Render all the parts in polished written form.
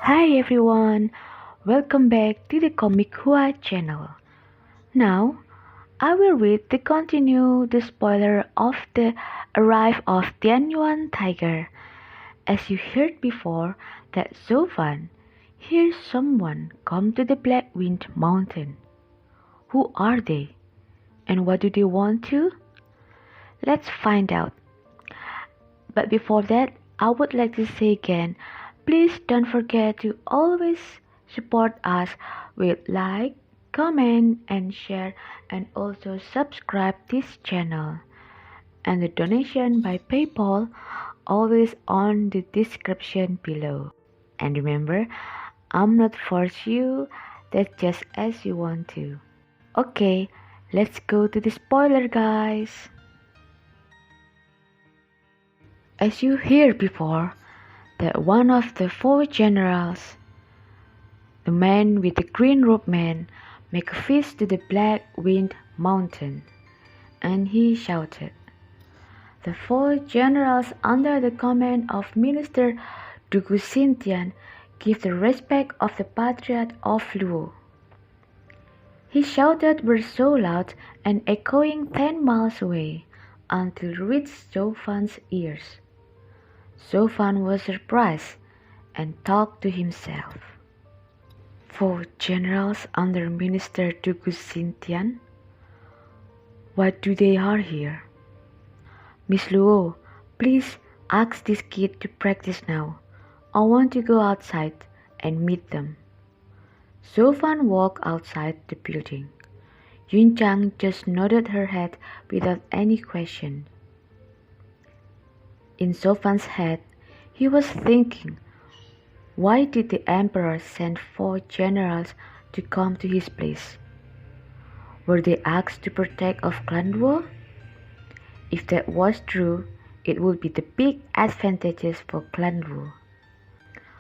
Hi everyone, welcome back to the Komikhua channel. Now, I will read to continue the spoiler of the arrival of Tianyuan tiger. As you heard before that Zhou hears someone come to the Black Wind Mountain. Who are they? And what do they want to? Let's find out. But before that, I would like to say again, please don't forget to always support us with like, comment, and share, and also subscribe this channel. And the donation by PayPal always on the description below. And remember, I'm not force you, that's just as you want to. Okay, let's go to the spoiler, guys. As you heard before, that one of the four generals, the man with the green robe man, make a feast to the Black Wind Mountain, and he shouted. The four generals under the command of Minister Dugu Xintian give the respect of the Patriarch of Luo. His shouted were so loud and echoing 10 miles away until it reached Zhou ears. Zhou was surprised and thought to himself, "Four generals under Minister Dugu Xintian? Why do they are here? Miss Luo, please ask this kid to practice now. I want to go outside and meet them." Zhou walked outside the building. Yunchang just nodded her head without any question. In Zhou head, he was thinking, why did the emperor send 4 generals to come to his place? Were they asked to protect of Clan Luo? If that was true, it would be the big advantages for Clan Luo.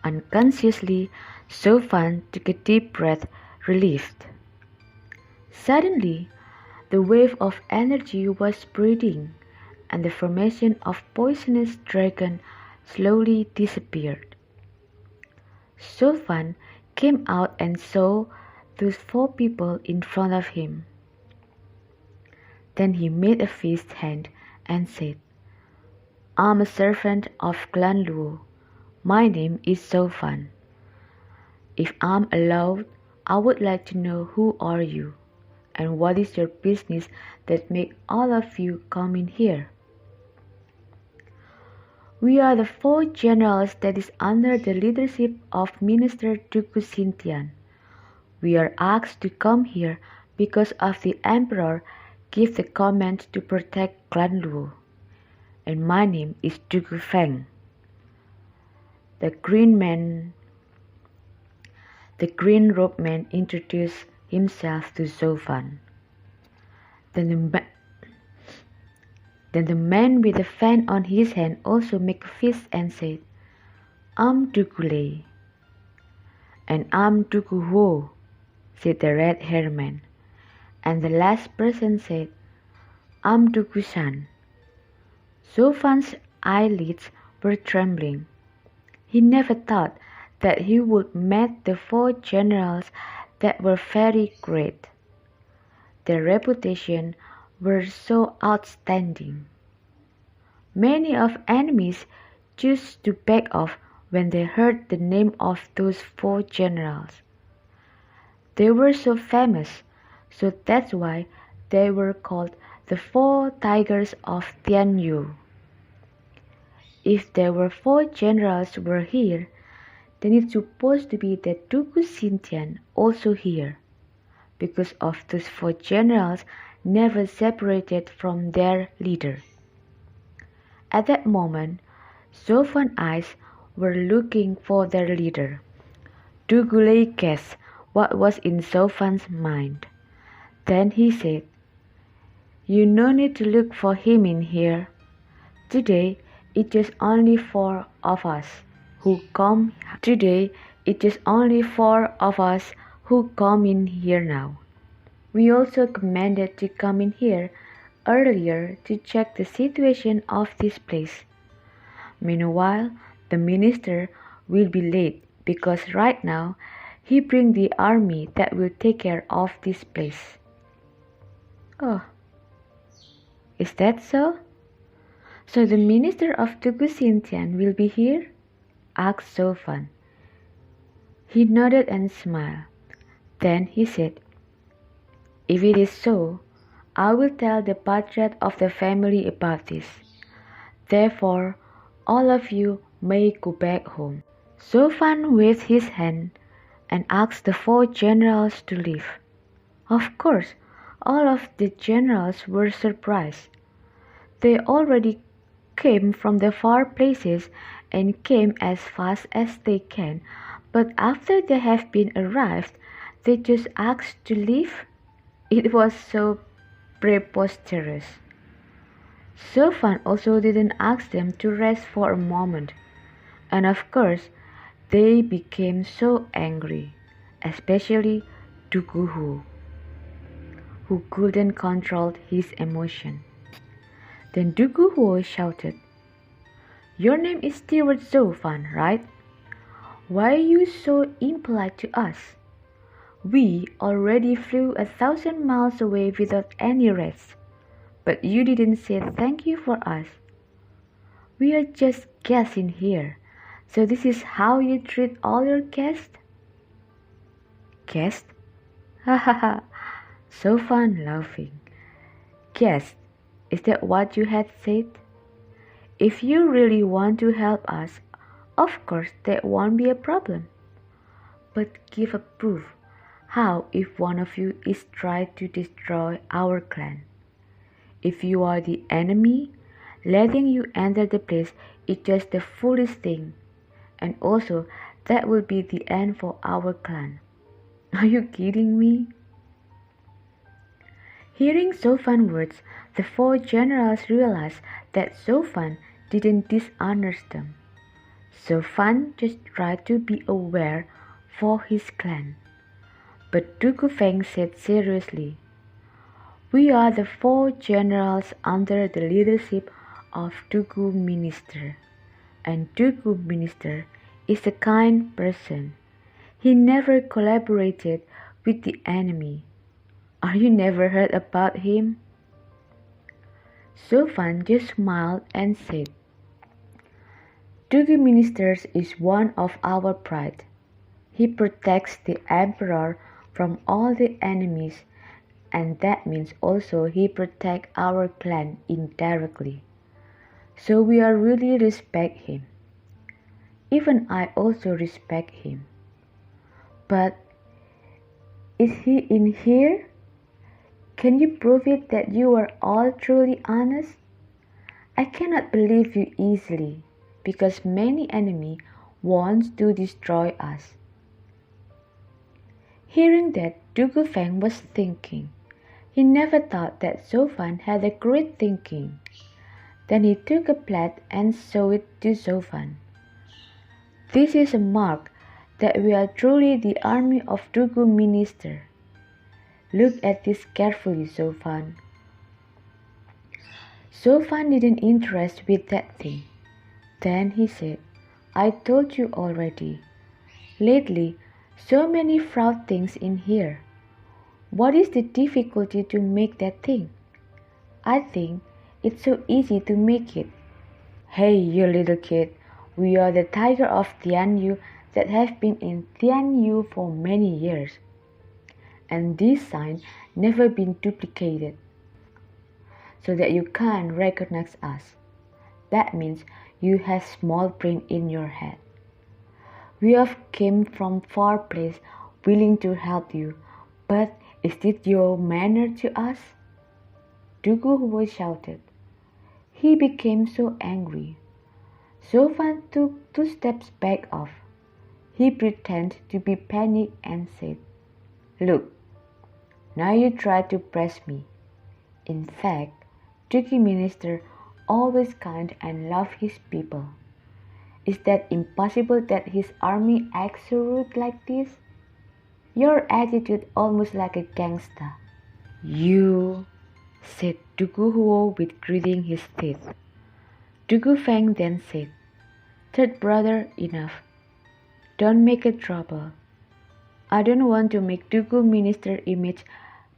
Unconsciously, Zhou took a deep breath, relieved. Suddenly, the wave of energy was spreading, and the formation of poisonous dragon slowly disappeared. Zhou came out and saw those 4 people in front of him. Then he made a fist hand and said, "I'm a servant of Clan Luo. My name is Zhou. If I'm allowed, I would like to know who are you, and what is your business that make all of you come in here?" "We are the 4 generals that is under the leadership of Minister Dugu Xintian. We are asked to come here because of the emperor gave the command to protect Clan Luo. And my name is Dugu Feng." The green robe man introduced himself to Zhou. Then the man with the fan on his hand also made a fist and said, "I'm Dugu Lei." "And I'm Dugu Huo," said the red-haired man. And the last person said, "I'm Dugu Shan." Zhou eyelids were trembling. He never thought that he would meet the 4 generals that were very great. Their reputation were so outstanding. Many of enemies chose to back off when they heard the name of those 4 generals. They were so famous, so that's why they were called the 4 Tigers of Tianyu. If there were 4 generals were here, then it's supposed to be that Dugu Xintian also here, because of those 4 generals never separated from their leader. At that moment, Zhou eyes were looking for their leader. Dugu Lei guessed what was in Zhou mind. Then he said, "You no need to look for him in here. Today, it is only 4 of us who come. Today, it is only 4 of us who come in here now. We also commanded to come in here earlier to check the situation of this place. Meanwhile, the minister will be late because right now he brings the army that will take care of this place. Oh, is that so? So the minister of Tugu Xintian will be here? Asked Zhou. He nodded and smiled. Then he said, if it is so, I will tell the patriarch of the family about this. Therefore, all of you may go back home. Zhou waved his hand and asked the 4 generals to leave. Of course, all of the generals were surprised. They already came from the far places and came as fast as they can, but after they have been arrived, they just asked to leave? It was so preposterous. Zhou also didn't ask them to rest for a moment, and of course, they became so angry, especially Tugu who couldn't control his emotion. Then Tugu shouted, your name is Steward Zhou, right? Why are you so impolite to us? We already flew 1,000 miles away without any rest, but you didn't say thank you for us. We are just guests in here, so this is how you treat all your guests? Guests? Ha ha ha, so fun laughing. Guests, is that what you had said? If you really want to help us, of course that won't be a problem. But give a proof. How if one of you is trying to destroy our clan? If you are the enemy, letting you enter the place is just the foolish thing. And also, that will be the end for our clan. Are you kidding me? Hearing Zhou's words, the 4 generals realized that Zhou didn't dishonor them. Zhou just tried to be aware for his clan. But Tugu Feng said seriously, we are the 4 generals under the leadership of Tugu Minister, and Tugu Minister is a kind person. He never collaborated with the enemy. Are you never heard about him? Zhou just smiled and said, Tugu Minister is one of our pride. He protects the emperor from all the enemies, and that means also he protects our clan indirectly. So we are really respect him. Even I also respect him. But is he in here? Can you prove it that you are all truly honest? I cannot believe you easily, because many enemies want to destroy us. Hearing that, Tugu Feng was thinking. He never thought that Zhou had a great thinking. Then he took a plate and showed it to Zhou. This is a mark that we are truly the army of Tugu Minister. Look at this carefully, Zhou. Zhou didn't interest with that thing. Then he said, I told you already. Lately, so many fraud things in here. What is the difficulty to make that thing? I think it's so easy to make it. Hey, you little kid, we are the tiger of Tianyu that have been in Tianyu for many years. And this sign never been duplicated, so that you can't recognize us. That means you have small brain in your head. We have came from far place willing to help you, but is it your manner to us? Tugu shouted. He became so angry. Zhou took 2 steps back off. He pretended to be panicked and said, Look, now you try to press me. In fact, Tugu Minister always kind and love his people. Is that impossible that his army acts so rude like this? Your attitude almost like a gangster. You, said Tugu with gritting his teeth. Tugu Feng then said, Third brother, enough. Don't make it trouble. I don't want to make Dugu minister image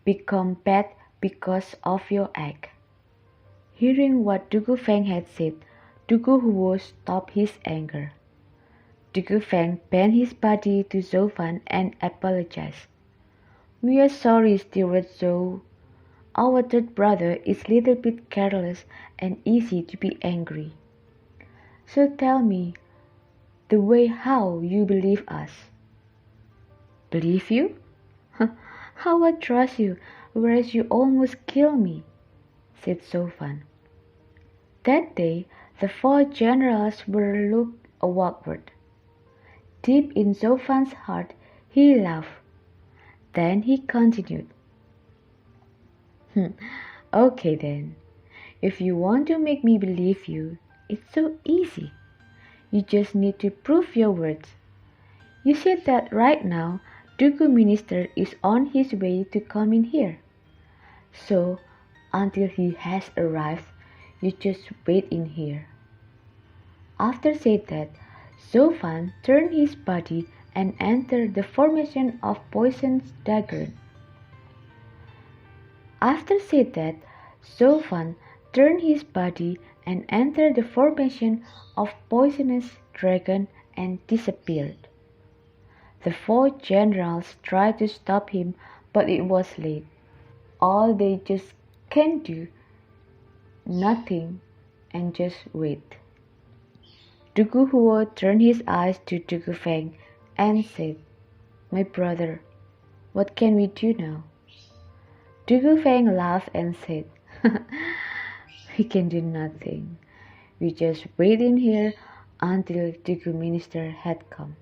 become bad because of your act. Hearing what Dugu Feng had said, Dugu Huo stopped his anger. Dugu Feng bent his body to Zhou Fan and apologized. We are sorry, Steward Zhou. Our third brother is a little bit careless and easy to be angry. So tell me the way how you believe us. Believe you? How I trust you, whereas you almost kill me, said Zhou Fan. That day, the 4 generals were looked awkward. Deep in Zhou Fan's heart, he laughed. Then he continued. Okay then, if you want to make me believe you, it's so easy. You just need to prove your words. You said that right now, Dugu minister is on his way to come in here. So, until he has arrived, you just wait in here. After said that, Zhou Fan turned his body and entered the formation of poison's dagger. After said that, Zhou Fan turned his body and entered the formation of poisonous dragon and disappeared. The 4 generals tried to stop him, but it was late. All they just can do nothing and just wait. Dugu Huo turned his eyes to Dugu Feng and said, My brother, what can we do now? Dugu Feng laughed and said, We can do nothing. We just wait in here until Dugu minister had come.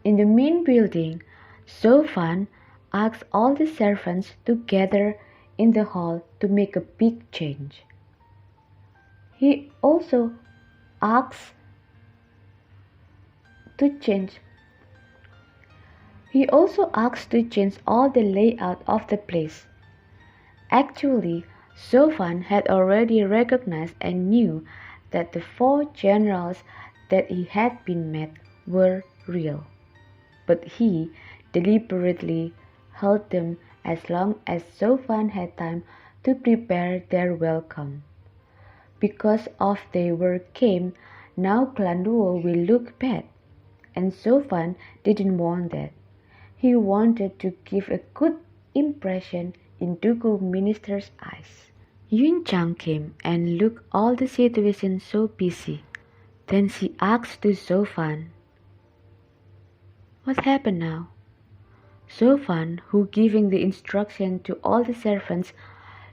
In the main building, Zhou Fan asked all the servants to gather in the hall to make a big change. He also asked to change all the layout of the place. Actually, Zhou Fan had already recognized and knew that the 4 generals that he had been met were real. But he deliberately held them as long as Zhou Fan had time to prepare their welcome. Because of their work came, now Clan Duo will look bad, and Zhou Fan didn't want that. He wanted to give a good impression in Dugu minister's eyes. Yun Chang came and looked all the situation so busy. Then she asked to Zhou Fan, What happened now? Zhou Fan, who giving the instruction to all the servants,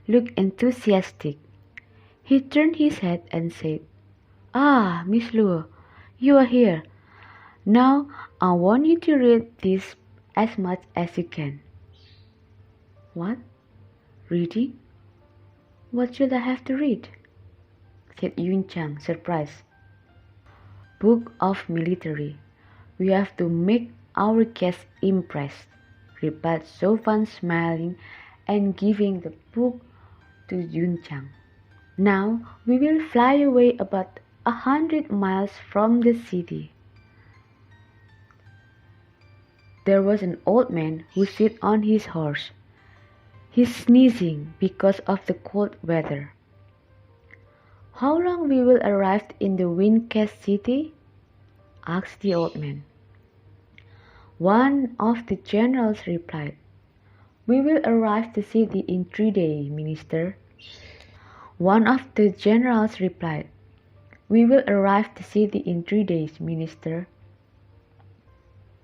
looked enthusiastic. He turned his head and said, Ah, Miss Luo, you are here. Now I want you to read this as much as you can. What? Reading? What should I have to read? Said Yun Chang, surprised. Book of Military. We have to make our guests impressed, replied Zhou Fan, smiling and giving the book to Yun Chang. Now we will fly away about 100 miles from the city. There was an old man who sat on his horse. He's sneezing because of the cold weather. How long we will arrive in the wind-cast city? Asked the old man. One of the generals replied, We will arrive the city in 3 days, minister. One of the generals replied, We will arrive the city in 3 days, minister.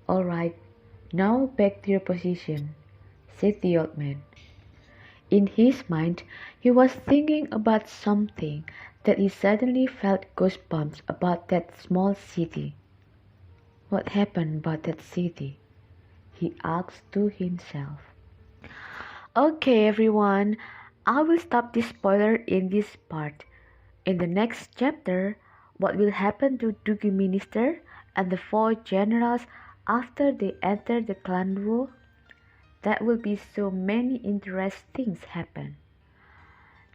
All right, now back to your position, said the old man. In his mind, he was thinking about something that he suddenly felt goosebumps about that small city. What happened about that city? He asked to himself. Okay, everyone, I will stop this spoiler in this part. In the next chapter, what will happen to Dugu minister and the 4 generals after they enter the clan Duo? That will be so many interesting things happen.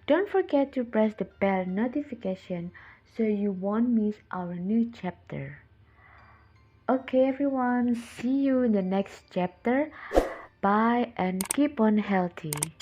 Don't forget to press the bell notification so you won't miss our new chapter. Okay, everyone, see you in the next chapter. Bye and keep on healthy.